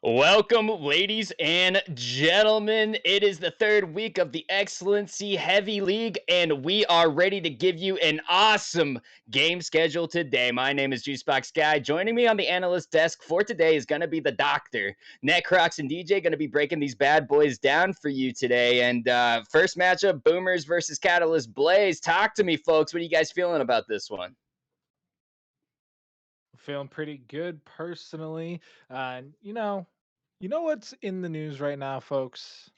Welcome, ladies and gentlemen. It is the third week of the Excellency Heavy League, and we are ready to give you an awesome game schedule today. My name is Juicebox Guy. Joining me on the analyst desk for today is going to be the doctor. Netcrox and DJ going to be breaking these bad boys down for you today. And first matchup, Boomers versus Catalyst Blaze. Talk to me, folks. What are you guys feeling about this one? Feeling pretty good personally. You know what's in the news right now, folks?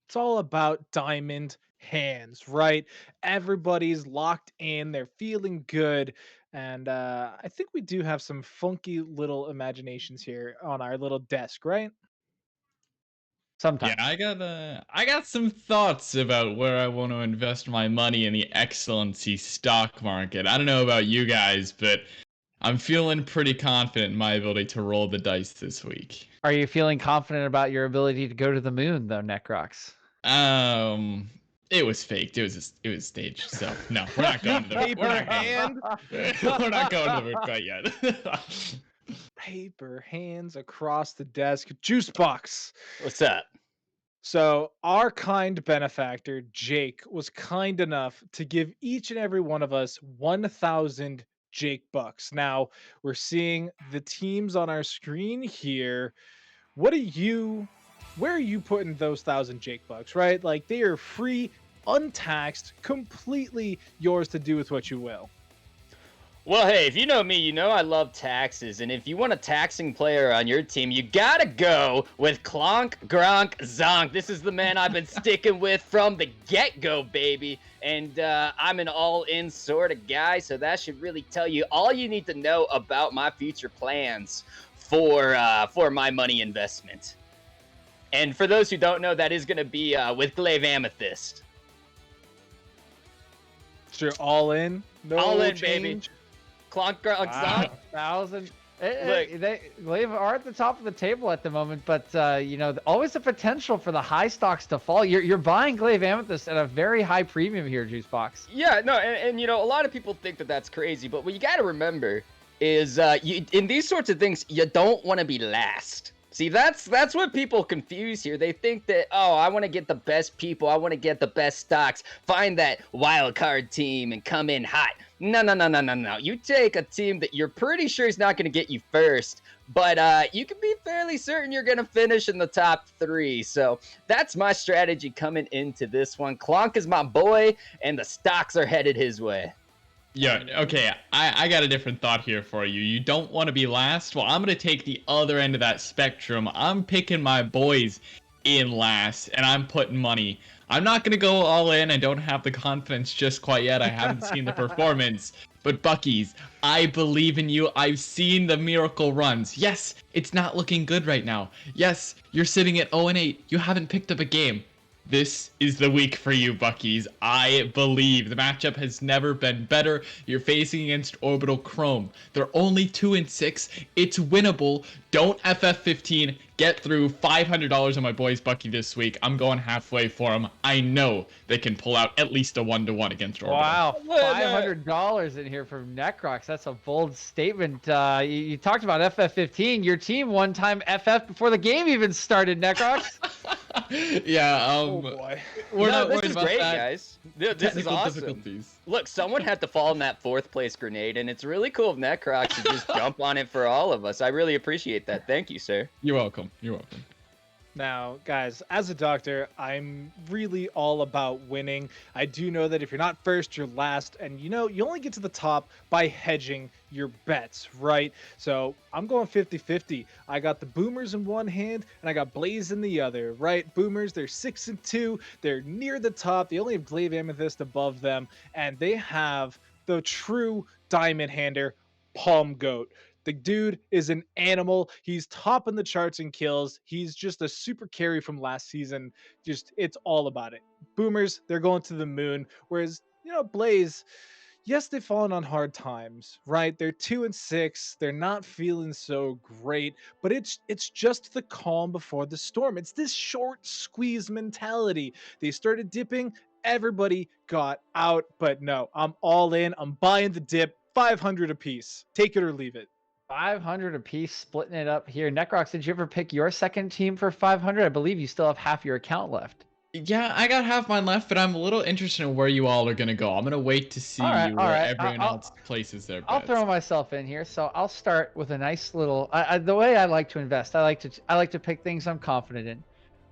It's all about diamond hands, right? Everybody's locked in, they're feeling good. And I think we do have some funky little imaginations here on our little desk, right? Yeah, Sometimes. I got some thoughts about where I want to invest my money in the excellency stock market. I don't know about you guys, but I'm feeling pretty confident in my ability to roll the dice this week. Are you feeling confident about your ability to go to the moon, though, Necrox? Um, it was faked. It was staged. So no, we're not You going to the we're paper not going. hand, We're not going to the moon quite yet. paper hands across the desk, juice box. What's up? So, our kind benefactor, Jake, was kind enough to give each and every one of us 1,000 Jake bucks. Now, we're seeing the teams on our screen here. What are you, where are you putting those 1,000 Jake bucks, right? Like, they are free, untaxed, completely yours to do with what you will. Well, hey, if you know me, you know I love taxes. And if you want a taxing player on your team, you gotta go with Clonk Gronk Zonk. This is the man I've been sticking with from the get-go, baby. And I'm an all-in sort of guy, so that should really tell you all you need to know about my future plans for my money investment. And for those who don't know, that is going to be with Glaive Amethyst. So, you're all in, no All in, change. baby. Clonk Gronk Zonk. 1,000. Look. They Glaive are at the top of the table at the moment, but always the potential for the high stocks to fall. You're buying Glaive Amethyst at a very high premium here, Juicebox. Yeah, no, and a lot of people think that that's crazy, but what you got to remember is in these sorts of things, you don't want to be last. See, that's what people confuse here. They think that, oh, I want to get the best people, I want to get the best stocks, find that wild card team and come in hot. No, no, no, no, no, no. You take a team that you're pretty sure is not going to get you first, but you can be fairly certain you're going to finish in the top 3. So that's my strategy coming into this one. Clonk is my boy, and the stocks are headed his way. Yeah, okay, I got a different thought here for you. You don't want to be last? Well, I'm going to take the other end of that spectrum. I'm picking my boys in last, and I'm putting money. I'm not going to go all in. I don't have the confidence just quite yet. I haven't seen the performance. But Bucky's, I believe in you. I've seen the miracle runs. Yes, it's not looking good right now. Yes, you're sitting at 0-8. You haven't picked up a game. This is the week for you, Buckies. I believe the matchup has never been better. You're facing against Orbital Chrome. They're only 2-6. It's winnable. Don't FF15. Get through $500 on my boys Bucky this week. I'm going halfway for them. I know they can pull out at least a 1-1 against Orbital. Wow, $500 in here from Necrox. That's a bold statement. You talked about FF15. Your team one time FF before the game even started, Necrox. Yeah, Oh boy. we're not this worried is about great, that. guys. This is Technical awesome. difficulties. Look, someone had to fall in that 4th place grenade, and it's really cool of Necrox to just jump on it for all of us. I really appreciate that. Thank you, sir. You're welcome. You're welcome. Now, guys, as a doctor, I'm really all about winning. I do know that if you're not first, you're last. And you only get to the top by hedging your bets, right? So I'm going 50-50. I got the Boomers in one hand and I got Blaze in the other, right? Boomers, they're 6-2. They're near the top. They only have Glaive Amethyst above them. And they have the true diamond hander, Palm Goat. The dude is an animal. He's top in the charts in kills. He's just a super carry from last season. Just, it's all about it. Boomers, they're going to the moon. Whereas, Blaze, yes, they've fallen on hard times, right? They're 2-6. They're not feeling so great, but it's just the calm before the storm. It's this short squeeze mentality. They started dipping, everybody got out, but no, I'm all in. I'm buying the dip, 500 apiece. Take it or leave it. 500 apiece, splitting it up here. Necrox, did you ever pick your second team for 500? I believe you still have half your account left. Yeah, I got half mine left, but I'm a little interested in where you all are gonna go. I'm gonna wait to see All right, all where right. everyone else places their I'll bets. throw myself in here. So I'll start with a nice little. The way I like to invest, I like to pick things I'm confident in,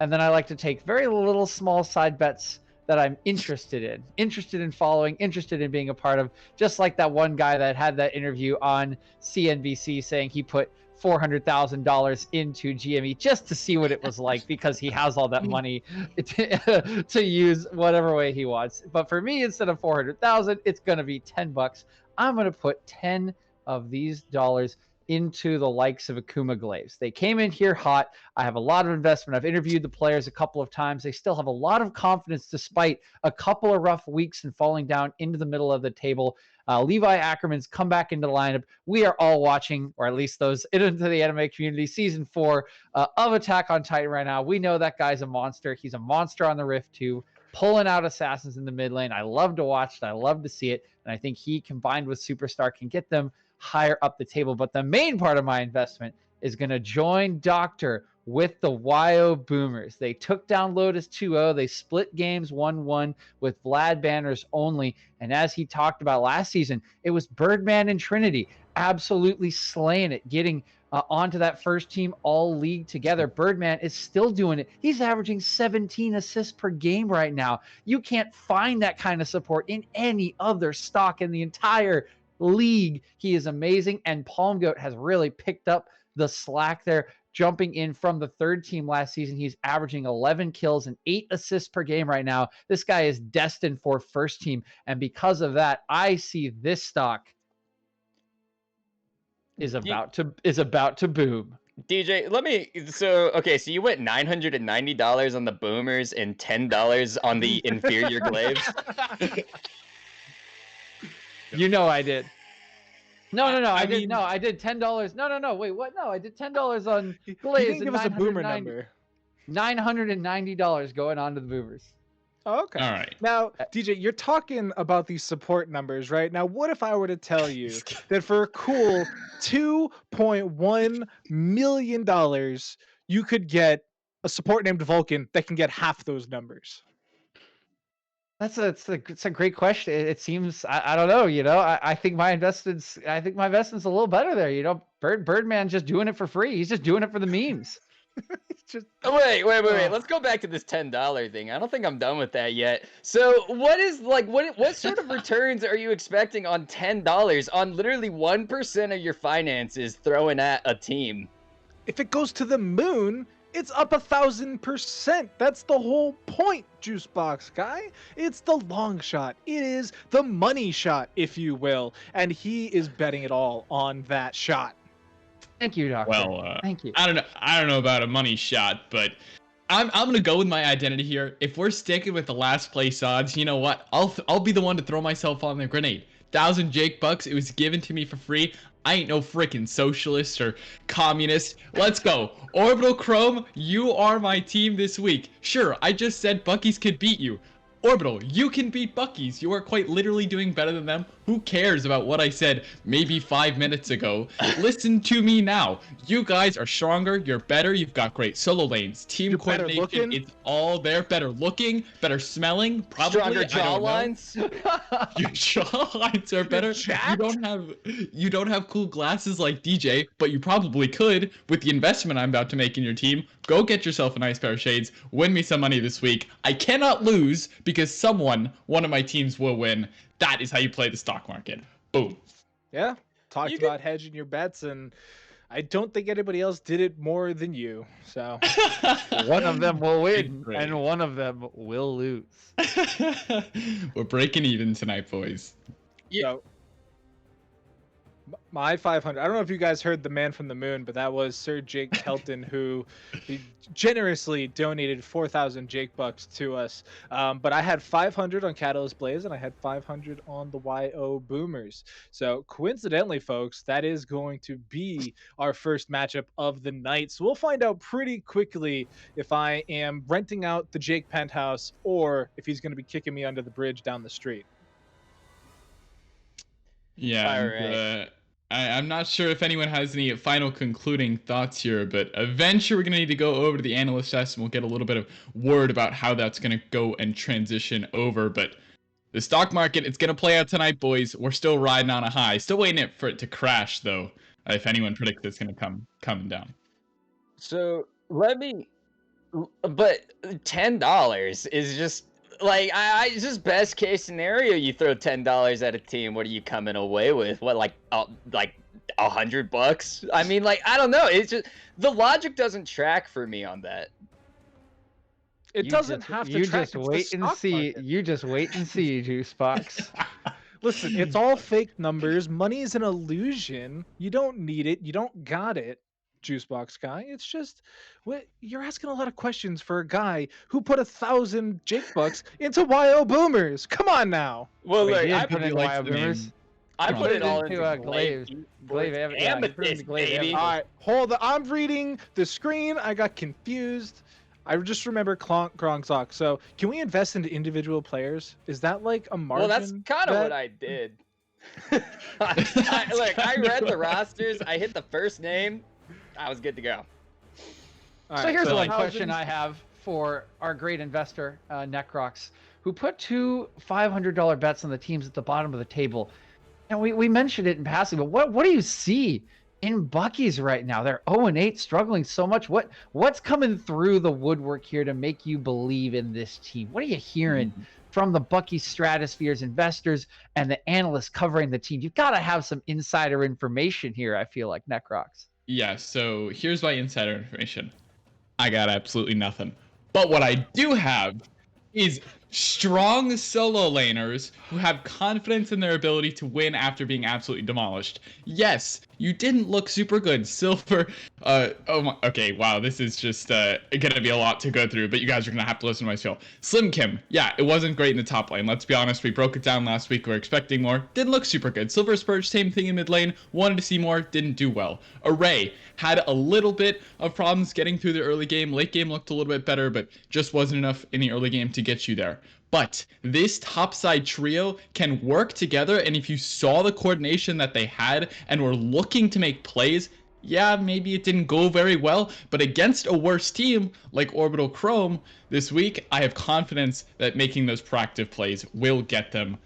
and then I like to take very little small side bets that I'm interested in following, interested in being a part of. Just like that one guy that had that interview on CNBC saying he put $400,000 into GME just to see what it was like because he has all that money to use whatever way he wants. But for me, instead of 400,000, it's going to be $10. I'm going to put 10 of these dollars into the likes of Akuma Glaves. They came in here hot. I have a lot of investment. I've interviewed the players a couple of times. They still have a lot of confidence despite a couple of rough weeks and falling down into the middle of the table. Levi Ackerman's come back into the lineup. We are all watching, or at least those into the anime community, season 4 of Attack on Titan right now. We know that guy's a monster. He's a monster on the Rift too, pulling out assassins in the mid lane. I love to watch it. I love to see it. And I think he, combined with Superstar, can get them higher up the table. But the main part of my investment is going to join Doctor with the YO Boomers. They took down Lotus 2-0. They split games 1-1 with Vlad banners only. And as he talked about last season, it was Birdman and Trinity absolutely slaying it, getting onto that first team all league together. Birdman is still doing it. He's averaging 17 assists per game right now. You can't find that kind of support in any other stock in the entire league. He is amazing. And Palm Goat has really picked up the slack there, jumping in from the third team last season. He's averaging 11 kills and 8 assists per game right now. This guy is destined for first team. And because of that, I see this stock is about to boom. DJ, so you went $990 on the Boomers and $10 on the inferior Glaves. You know I did. No, I did $10. No, wait, what? No, I did $10 on Glaze. He didn't give us a boomer number. $990 going on to the Boomers. Oh, okay. All right. Now, DJ, you're talking about these support numbers, right? Now, what if I were to tell you that for a cool $2.1 million, you could get a support named Vulcan that can get half those numbers? It's a great question. It seems I don't know. I think my investment's a little better there. Birdman just doing it for free. He's just doing it for the memes. Wait. Let's go back to this $10 thing. I don't think I'm done with that yet. So what sort of returns are you expecting on $10 on literally 1% of your finances throwing at a team? If it goes to the moon, it's up 1,000%. That's the whole point, Juicebox guy. It's the long shot. It is the money shot, if you will. And he is betting it all on that shot. Thank you, Doctor. Well, thank you. I don't know about a money shot, but I'm gonna go with my identity here. If we're sticking with the last place odds, you know what? I'll be the one to throw myself on the grenade. 1,000 Jake bucks. It was given to me for free. I ain't no freaking socialist or communist. Let's go. Orbital Chrome, you are my team this week. Sure, I just said Bucky's could beat you. Orbital, you can beat Bucky's. You are quite literally doing better than them. Who cares about what I said maybe 5 minutes ago? Listen to me now. You guys are stronger. You're better. You've got great solo lanes. Team coordination. It's all there. Better looking. Better smelling. Probably. Stronger jaw lines. Your jaw lines are better. You don't have cool glasses like DJ, but you probably could with the investment I'm about to make in your team. Go get yourself a nice pair of shades. Win me some money this week. I cannot lose because one of my teams will win. That is how you play the stock market. Boom. Yeah. Talked about hedging your bets, and I don't think anybody else did it more than you. So one of them will win, and one of them will lose. We're breaking even tonight, boys. Yeah. So, my 500. I don't know if you guys heard the man from the moon, but that was Sir Jake Kelton, who he generously donated 4,000 Jake bucks to us. But I had 500 on Catalyst Blaze, and I had 500 on the YO Boomers. So coincidentally, folks, that is going to be our first matchup of the night. So we'll find out pretty quickly if I am renting out the Jake penthouse or if he's going to be kicking me under the bridge down the street. Yeah. All right. I'm not sure if anyone has any final concluding thoughts here, but eventually we're going to need to go over to the analyst test and we'll get a little bit of word about how that's going to go and transition over. But the stock market, it's going to play out tonight, boys. We're still riding on a high. Still waiting for it to crash, though, if anyone predicts it's going to come down. So let me, but $10 is just like it's just best case scenario. You throw $10 at a team, what are you coming away with? What, like $100? I mean, like, I don't know. It's just the logic doesn't track for me on that. It doesn't have to track. Just wait and see. You just wait and see, Juice Box. Listen, it's all fake numbers. Money is an illusion. You don't need it. You don't got it, Juicebox guy. It's just you're asking a lot of questions for a guy who put 1,000 Jake bucks into YO Boomers. Come on now. Well, Wait, look, I put in YO Boomers. I put it all into Glaive. Amethyst, baby. All right, hold on. I'm reading the screen. I got confused. I just remember Grongzok. So, can we invest into individual players? Is that like a margin? Well, that's kind of what I did. Look, I read the rosters. I hit the first name. I was good to go. So here's one question I have for our great investor, Necrox, who put two $500 bets on the teams at the bottom of the table. And we mentioned it in passing, but what do you see in Bucky's right now? They're 0-8, struggling so much. What's coming through the woodwork here to make you believe in this team? What are you hearing from the Bucky Stratosphere's investors and the analysts covering the team? You've got to have some insider information here, I feel like, Necrox. Yeah, so here's my insider information. I got absolutely nothing. But what I do have is strong solo laners who have confidence in their ability to win after being absolutely demolished. Yes, you didn't look super good. Silver, okay, wow, this is just gonna be a lot to go through, but you guys are gonna have to listen to my spiel. Slim Kim, yeah, it wasn't great in the top lane. Let's be honest, we broke it down last week. We were expecting more. Didn't look super good. Silver Spurge, same thing in mid lane. Wanted to see more, didn't do well. Array had a little bit of problems getting through the early game. Late game looked a little bit better, but just wasn't enough in the early game to get you there. But this topside trio can work together, and if you saw the coordination that they had and were looking to make plays, yeah, maybe it didn't go very well, but against a worse team like Orbital Chrome this week, I have confidence that making those proactive plays will get them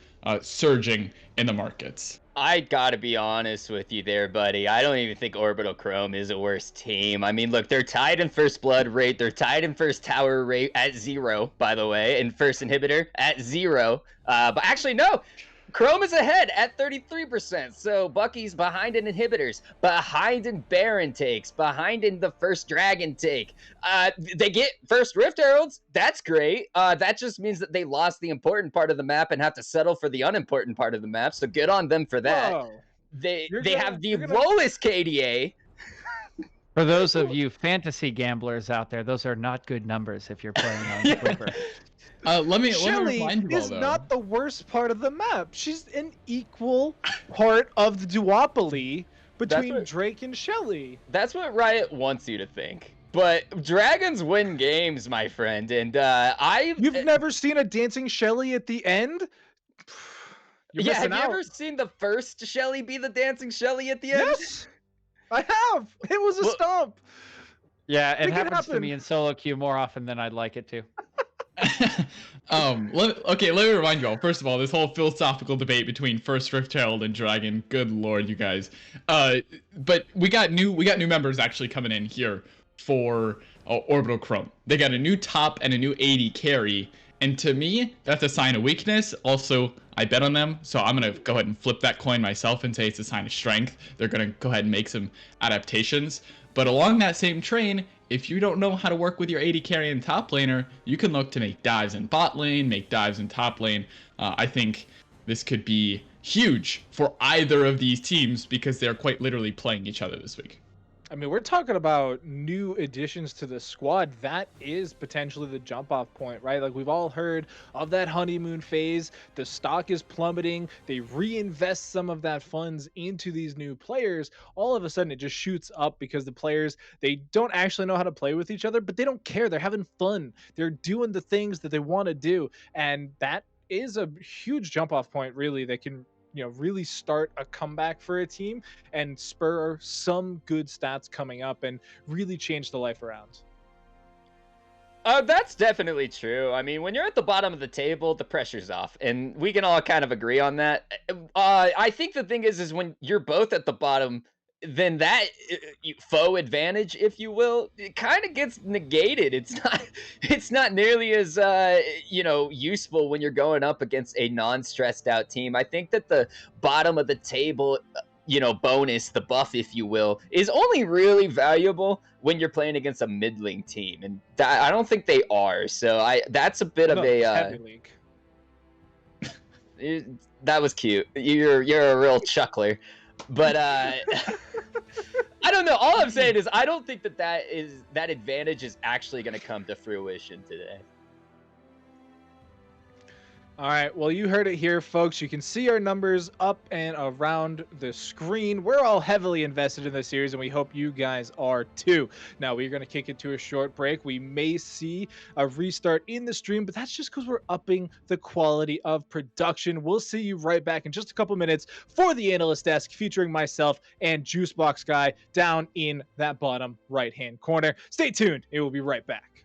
surging in the markets. I gotta be honest with you there, buddy. I don't even think Orbital Chrome is a worse team. I mean, look, they're tied in first blood rate. They're tied in first tower rate at 0, by the way, and first inhibitor at 0. But actually, no. Chrome is ahead at 33%. So Bucky's behind in inhibitors, behind in Baron takes, behind in the first dragon take. They get first Rift Heralds. That's great. That just means that they lost the important part of the map and have to settle for the unimportant part of the map. So good on them for that. Whoa. They have the lowest KDA. For those of you fantasy gamblers out there, those are not good numbers if you're playing on Flipper. Let me Shelly remind you all, is though. not the worst part of the map. She's an equal part of the duopoly between Drake and Shelly. That's what Riot wants you to think. But dragons win games, my friend, and You've never seen a dancing Shelly at the end? You're have missing you out. ever seen the first Shelly be the dancing Shelly at the end? Yes, I have. It was a stomp. Yeah, it Make it happens to happen. me in solo queue more often than I'd like it to. Let me remind you all. First of all, this whole philosophical debate between First Rift Herald and Dragon. Good lord, you guys. But we got new members actually coming in here for Orbital Chrome. They got a new top and a new AD carry, and to me, that's a sign of weakness. Also, I bet on them, so I'm gonna go ahead and flip that coin myself and say it's a sign of strength. They're gonna go ahead and make some adaptations. But along that same train, if you don't know how to work with your AD carry and top laner, you can look to make dives in bot lane, make dives in top lane. I think this could be huge for either of these teams because they're quite literally playing each other this week. I mean, we're talking about new additions to the squad. That is potentially the jump off point, right? Like, we've all heard of that honeymoon phase. The stock is plummeting. They reinvest some of that funds into these new players. All of a sudden, it just shoots up because the players, they don't actually know how to play with each other, but they don't care. They're having fun. They're doing the things that they want to do. And that is a huge jump off point, really, that can really start a comeback for a team and spur some good stats coming up and really change the life around. That's definitely true. I mean, when you're at the bottom of the table, the pressure's off, and we can all kind of agree on that. I think the thing is when you're both at the bottom, then that faux advantage, if you will, it kind of gets negated. It's not nearly as useful when you're going up against a non-stressed out team. I think that the bottom of the table, bonus, the buff, if you will, is only really valuable when you're playing against a middling team, and that, I don't think they are. So that's a bit of a Heavy league. that was cute. You're a real chuckler, but I don't know. All I'm saying is I don't think that advantage is actually going to come to fruition today. All right, well, you heard it here, folks. You can see our numbers up and around the screen. We're all heavily invested in this series, and we hope you guys are too. Now, we're going to kick it to a short break. We may see a restart in the stream, but that's just because we're upping the quality of production. We'll see you right back in just a couple minutes for the Analyst Desk, featuring myself and Juicebox Guy down in that bottom right-hand corner. Stay tuned. It will be right back.